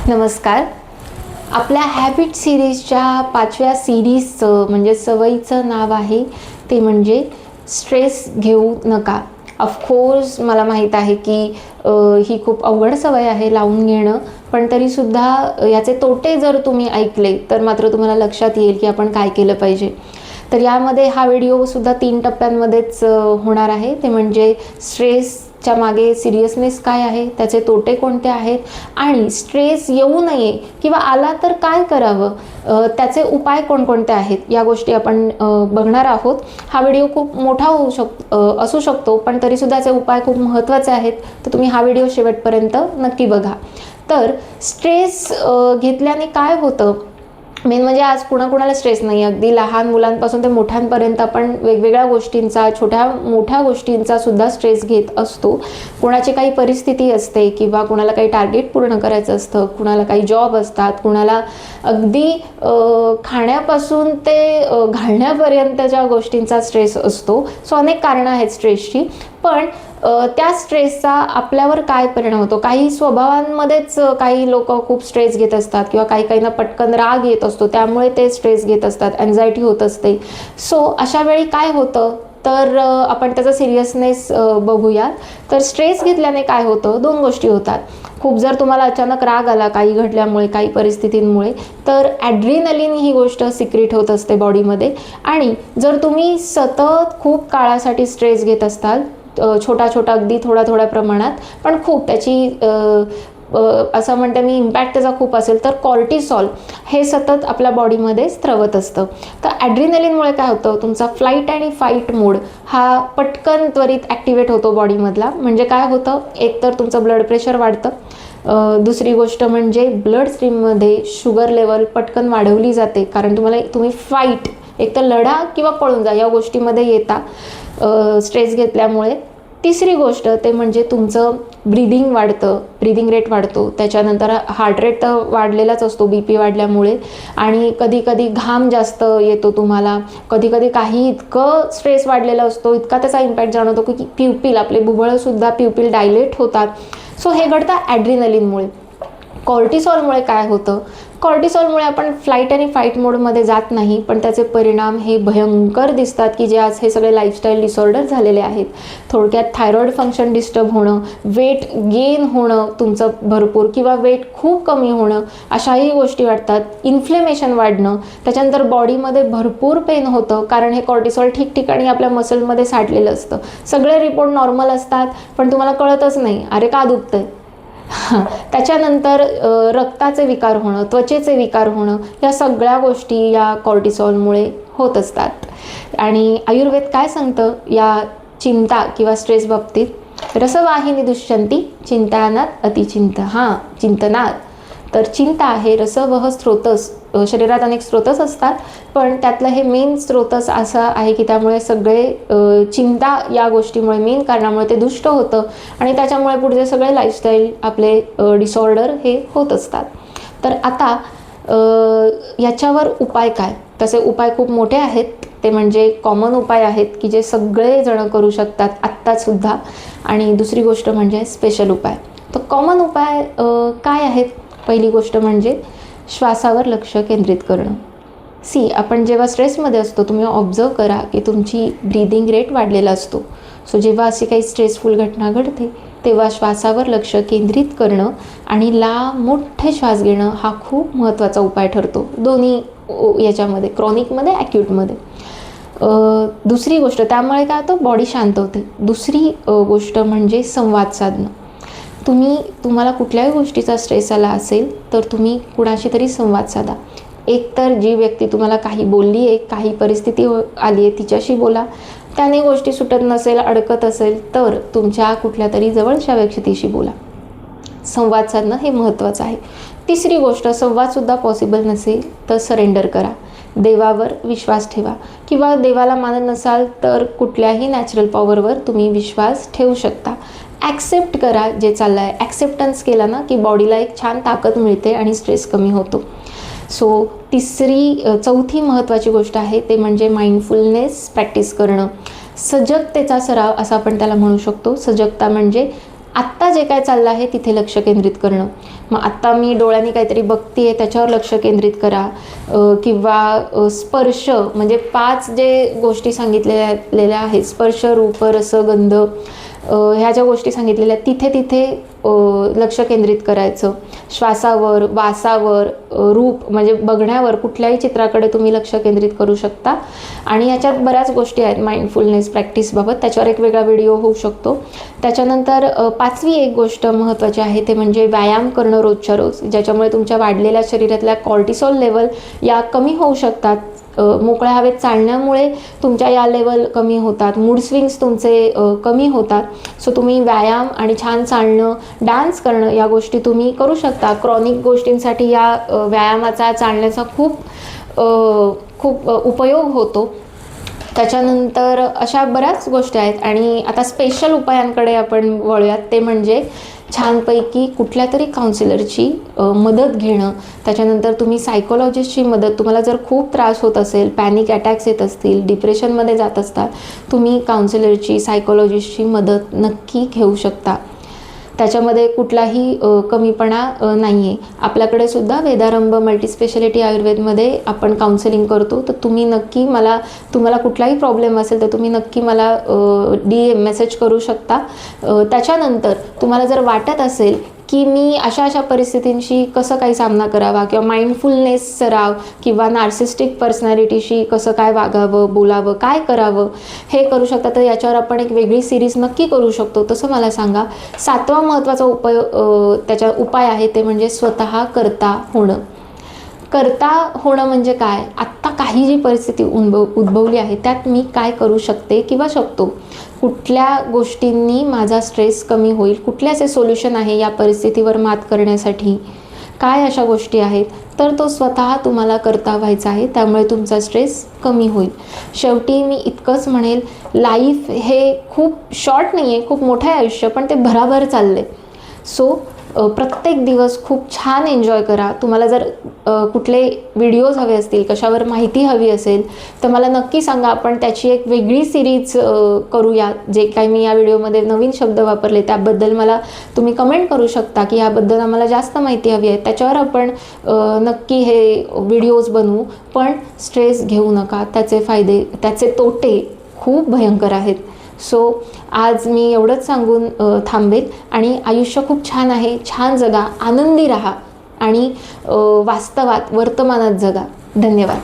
नमस्कार. आपल्या हॅबिट सिरीजच्या 5व्या सिरीजचं म्हणजे सवयीचं नाव आहे ते म्हणजे स्ट्रेस घेऊ नका. ऑफकोर्स मला माहीत आहे की ही खूप अवघड सवय आहे लावून घेणं, पण तरीसुद्धा याचे तोटे जर तुम्ही ऐकले तर मात्र तुम्हाला लक्षात येईल की आपण काय केलं पाहिजे. तर यामध्ये हा व्हिडिओसुद्धा 3 टप्प्यांमध्येच होणार आहे. ते म्हणजे स्ट्रेसच्या मागे सिरियसनेस काय आहे, त्याचे तोटे कोणते आहेत आणि स्ट्रेस येऊ नये किंवा आला तर काय करावं, त्याचे उपाय कोणकोणते आहेत या गोष्टी आपण बघणार आहोत. हा व्हिडिओ खूप मोठा असू शकतो, पण तरीसुद्धा याचे उपाय खूप महत्त्वाचे आहेत. तर तुम्ही हा व्हिडिओ शेवटपर्यंत नक्की बघा. तर स्ट्रेस घेतल्याने काय होतं, मेन म्हणजे आज कुणाकुणाला स्ट्रेस नाही, अगदी लहान मुलांपासून ते मोठ्यांपर्यंत आपण वेगवेगळ्या गोष्टींचा, छोट्या मोठ्या गोष्टींचा सुद्धा स्ट्रेस घेत असतो. कुणाची काही परिस्थिती असते किंवा कुणाला काही टार्गेट पूर्ण करायचं असतं, कुणाला काही जॉब असतात, कुणाला अगदी खाण्यापासून ते घालण्यापर्यंतच्या गोष्टींचा स्ट्रेस असतो. सो अनेक कारणं आहेत स्ट्रेसची, पण त्या स्ट्रेसचा आपल्यावर काय परिणाम होतो. काही स्वभावांमध्येच काही लोक खूप स्ट्रेस घेत असतात किंवा काहींना पटकन राग येत असतो, त्यामुळे ते स्ट्रेस घेत असतात, अँझायटी होत असते. सो अशा वेळी काय होतं तर आपण त्याचा सिरियसनेस बघूयात. तर स्ट्रेस घेतल्याने काय होतं, 2 गोष्टी होतात. खूप जर तुम्हाला अचानक राग आला काही घडल्यामुळे, काही परिस्थितींमुळे, तर ॲड्रिनलिन ही गोष्ट सिक्रेट होत असते बॉडीमध्ये. आणि जर तुम्ही सतत खूप काळासाठी स्ट्रेस घेत असाल, छोटा छोटा अगदी थोड्या प्रमाणात, पण खूप त्याची असं म्हणते मी इम्पॅक्ट त्याचा खूप असेल, तर कॉर्टिसॉल हे सतत आपल्या बॉडीमध्ये स्त्रवत असतं. तर ॲड्रिनलिनमुळे काय होतं, तुमचा फ्लाईट आणि फाईट मोड हा पटकन त्वरित ॲक्टिवेट होतो बॉडीमधला. म्हणजे काय होतं, एकतर तुमचं ब्लड प्रेशर वाढतं, दुसरी गोष्ट म्हणजे ब्लड स्ट्रीममध्ये शुगर लेवल पटकन वाढवली जाते, कारण तुम्ही फाईट, एकतर लढा किंवा पळून जा या गोष्टीमध्ये येता स्ट्रेस घेतल्यामुळे. तिसरी गोष्ट ते म्हणजे तुमचं ब्रीदिंग वाढतं, ब्रीदिंग रेट वाढतो. त्याच्यानंतर हार्ट रेट तर वाढलेलाच असतो BP वाढल्यामुळे. आणि कधी घाम जास्त येतो तुम्हाला, कधी काही इतकं स्ट्रेस वाढलेला असतो, इतका त्याचा इम्पॅक्ट जाणवतो की प्युपिल, आपले बुबुळंसुद्धा प्युपिल डायलेट होतात. सो हे घडतं ॲड्रिनलिनमुळे. कॉर्टिसॉलमुळे काय होतं, कॉर्टिसॉलमुळे आपण फ्लाईट आणि फाईट मोडमध्ये जात नाही, पण त्याचे परिणाम हे भयंकर दिसतात की जे आज हे सगळे लाईफस्टाईल डिसऑर्डर झालेले आहेत. थोडक्यात थायरॉईड फंक्शन डिस्टर्ब होणं, वेट गेन होणं तुमचं भरपूर किंवा वेट खूप कमी होणं, अशाही गोष्टी वाटतात. इन्फ्लेमेशन वाढणं, त्याच्यानंतर बॉडीमध्ये भरपूर पेन होतं, कारण हे कॉर्टिसॉल ठिकठिकाणी आपल्या मसलमध्ये साठलेलं असतं. सगळे रिपोर्ट नॉर्मल असतात, पण तुम्हाला कळतच नाही अरे का दुखतंय. त्याच्यानंतर रक्ताचे विकार होणं, त्वचेचे विकार होणं, या सगळ्या गोष्टी या कॉर्टिसॉलमुळे होत असतात. आणि आयुर्वेद काय सांगतं या चिंता किंवा स्ट्रेस बाबतीत, रसवाहिनी दुष्यंती चिंतानात अतिचिंत. चिंतनात. तर चिंता हे रसवह स्रोतस, शरीरात अनेक स्रोतस असतात, पण त्यातलं हे मेन स्रोतस असं आहे की त्यामुळे सगळे चिंता या गोष्टीमुळे, मेन कारणामुळे ते दुष्ट होतं आणि त्याच्यामुळे पुढचे सगळे लाईफस्टाईल आपले डिसऑर्डर हे होत असतात. तर आता याच्यावर उपाय काय, तसे उपाय खूप मोठे आहेत. ते म्हणजे कॉमन उपाय आहेत की जे सगळेजण करू शकतात आत्तासुद्धा. आणि दुसरी गोष्ट म्हणजे स्पेशल उपाय. तर कॉमन उपाय काय आहेत, पहिली गोष्ट म्हणजे श्वासावर लक्ष केंद्रित करणं. आपण जेव्हा स्ट्रेसमध्ये असतो, तुम्ही ऑब्झर्व करा की तुमची ब्रीदिंग रेट वाढलेला असतो. सो जेव्हा अशी काही स्ट्रेसफुल घटना घडते तेव्हा श्वासावर लक्ष केंद्रित करणं आणि मोठे श्वास घेणं हा खूप महत्त्वाचा उपाय ठरतो, दोन्ही याच्यामध्ये, क्रॉनिकमध्ये, ॲक्यूटमध्ये. दुसरी गोष्ट, त्यामुळे काय होतं, बॉडी शांत होते. दुसरी गोष्ट म्हणजे संवाद साधणं. तुम्हाला कुठल्याही गोष्टीचा स्ट्रेस आला असेल तर तुम्ही कुणाशी तरी संवाद साधा. एकतर जी व्यक्ती तुम्हाला काही बोलली आहे, काही परिस्थिती आली आहे, तिच्याशी बोला. त्याने गोष्टी सुटत नसेल, अडकत असेल तर तुमच्या कुठल्या तरी जवळच्या व्यक्तीशी बोला. संवाद साधणं हे महत्त्वाचं आहे. तिसरी गोष्ट, संवादसुद्धा पॉसिबल नसेल तर सरेंडर करा. देवावर विश्वास ठेवा किंवा देवाला मानत नसाल तर कुठल्याही नॅचरल पॉवरवर तुम्ही विश्वास ठेवू शकता. ॲक्सेप्ट करा जे चाललं आहे. ॲक्सेप्टन्स केला ना की बॉडीला एक छान ताकद मिळते आणि स्ट्रेस कमी होतो. सो चौथी महत्त्वाची गोष्ट आहे ते म्हणजे माइंडफुलनेस प्रॅक्टिस करणं. सजगतेचा सराव असं आपण त्याला म्हणू शकतो. सजगता म्हणजे आत्ता जे काय चाललं आहे तिथे लक्ष केंद्रित करणं. मग आत्ता मी डोळ्यांनी काहीतरी बघते आहे त्याच्यावर लक्ष केंद्रित करा, किंवा स्पर्श म्हणजे 5 जे गोष्टी सांगितलेल्या आहेत, स्पर्श, रूप, रस, गंध, ह्या ज्या गोष्टी सांगितलेल्या तिथे लक्ष केंद्रित करायचं. श्वासावर, वासावर, रूप म्हणजे बघण्यावर, कुठल्याही चित्राकडे तुम्ही लक्ष केंद्रित करू शकता. आणि याच्यात बऱ्याच गोष्टी आहेत माइंडफुलनेस प्रॅक्टिसबाबत, त्याच्यावर एक वेगळा व्हिडिओ होऊ शकतो. त्याच्यानंतर 5वी एक गोष्ट महत्त्वाची आहे ते म्हणजे व्यायाम करणं रोजच्या रोज, ज्याच्यामुळे तुमच्या वाढलेल्या शरीरातल्या कॉर्टिसॉल लेवल या कमी होऊ शकतात. मोकळ्या हवेत चालण्यामुळे तुमच्या या लेवल कमी होतात, मूड स्विंग्स तुमचे कमी होतात. सो तुम्ही व्यायाम आणि छान चालणं, डान्स करणं या गोष्टी तुम्ही करू शकता. क्रॉनिक गोष्टींसाठी या व्यायामाचा, चालण्याचा खूप उपयोग होतो. त्याच्यानंतर अशा बऱ्याच गोष्टी आहेत. आणि आता स्पेशल उपायांकडे आपण वळूयात, ते म्हणजे छानपैकी कुठल्या तरी काउन्सिलरची मदत घेणं. त्याच्यानंतर तुम्ही सायकोलॉजिस्टची मदत, तुम्हाला जर खूप त्रास होत असेल, पॅनिक अटॅक्स येत असतील, डिप्रेशनमध्ये जात असतात, तुम्ही काउन्सिलरची, सायकोलॉजिस्टची मदत नक्की घेऊ शकता. त्याच्यामध्ये कुठलाही कमीपणा नाही आहे. आपल्याकडे सुद्धा वेदारंभ मल्टीस्पेशालिटी आयुर्वेदमध्ये आपण काउन्सिलिंग करतो. तर तुम्ही नक्की तुम्हाला कुठलाही प्रॉब्लेम असेल तर तुम्ही नक्की मला DM मेसेज करू शकता. त्याच्यानंतर तुम्हाला जर वाटत असेल की मी अशा परिस्थितींशी कसं काही सामना करावा, किंवा माइंडफुलनेस सराव, किंवा नार्सिस्टिक पर्सनॅलिटीशी कसं काय वागावं, बोलावं, काय करावं, हे करू शकता. तर याच्यावर आपण एक वेगळी सिरीज नक्की करू शकतो, तसं मला सांगा. 7वा महत्त्वाचा उपाय आहे ते म्हणजे स्वतः करता होणं. करता होणं म्हणजे काय? आत्ता काही जी परिस्थिती उद्भवली आहे त्यात मी काय करू शकते किंवा शकतो, कुठल्या गोष्टींनी माझा स्ट्रेस कमी होईल, कुठले असे सोल्युशन आहे या परिस्थितीवर मात करण्यासाठी, काय अशा गोष्टी आहेत, तर तो स्वतः तुम्हाला करता व्हायचा आहे. त्यामुळे तुमचा स्ट्रेस कमी होईल. शेवटी मी इतकंच म्हणेल, लाईफ हे खूप शॉर्ट नाही आहे, खूप मोठं आहे आयुष्य, पण ते भराभर चाललं आहे. सो प्रत्येक दिवस खूप छान एन्जॉय करा. तुम्हाला जर कुठले व्हिडिओज हवे असतील, कशावर माहिती हवी असेल तर मला नक्की सांगा. आपण त्याची एक वेगळी सिरीज करूया. जे काही मी या व्हिडिओमध्ये नवीन शब्द वापरले त्याबद्दल मला तुम्ही कमेंट करू शकता की याबद्दल आम्हाला जास्त माहिती हवी आहे. त्याच्यावर आपण नक्की हे व्हिडिओज बनवू. पण स्ट्रेस घेऊ नका, त्याचे फायदे, त्याचे तोटे खूप भयंकर आहेत. सो आज मी एवढंच सांगून थांबेल. आणि आयुष्य खूप छान आहे, छान जगा, आनंदी राहा आणि वास्तवात, वर्तमानात जगा. धन्यवाद.